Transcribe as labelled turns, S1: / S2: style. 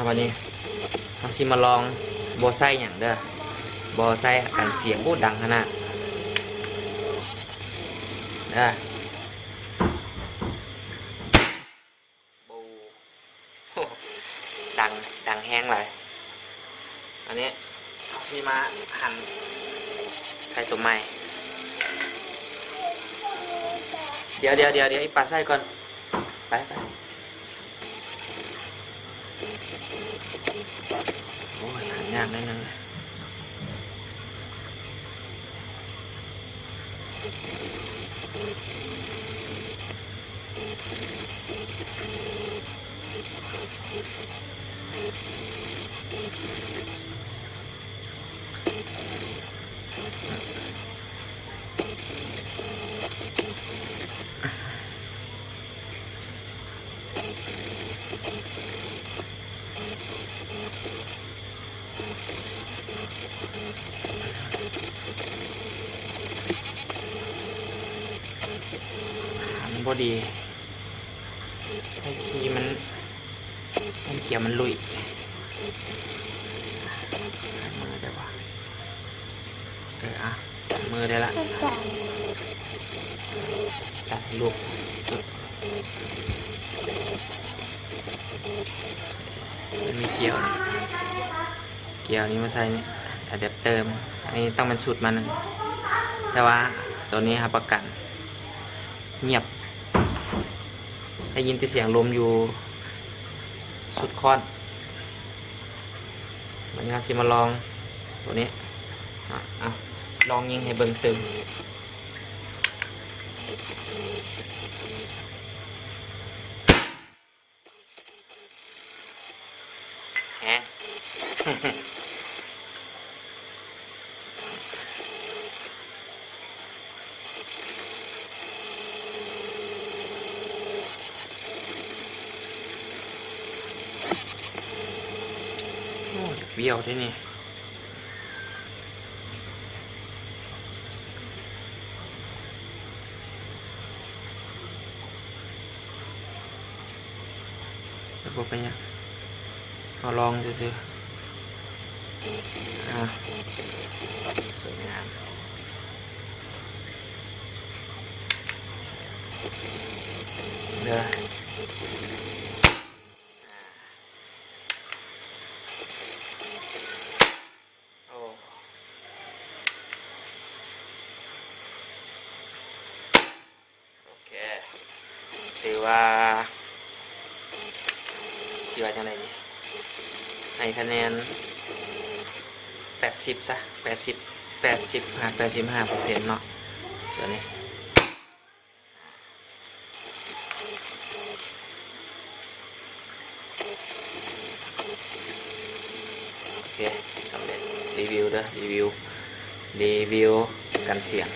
S1: วันนี้เราชิมาลองบอไซอย่างเด้อบอไซกันเสียงพูดดังขนาดเด้อบูดังแห้งเลยอันนี้เราชิมาหั่นไข่ตัวใหม่เดี๋ยวอีปลาไส้ก่อนไปโอ้ยหั่นยากนิดนึงมันพอดีไอ้ขี้มันเกี่ยวมันลุยมือได้ปะมือได้ละตัดลูกมันมีเกี่ยวนี้มาใส่นี่อะแดปเตอร์อันนี้ต้องเป็นชุดมันแต่ว่าตัวนี้ครับประกันเงียบได้ยินแต่เสียงลมอยู่สุดคอนวันนี้เราสิมาลองตัวนี้ลองยิงให้เบิ่งตึงแฮะ เบี้ยวที่นี่ระบบเป็นยังเอาลองดูสิสวยงามเด้อถือว่าจังไรนี่ให้คะแนน80ซะ85%เนาะตัวนี้โอเคสำเร็จรีวิวกันเสียง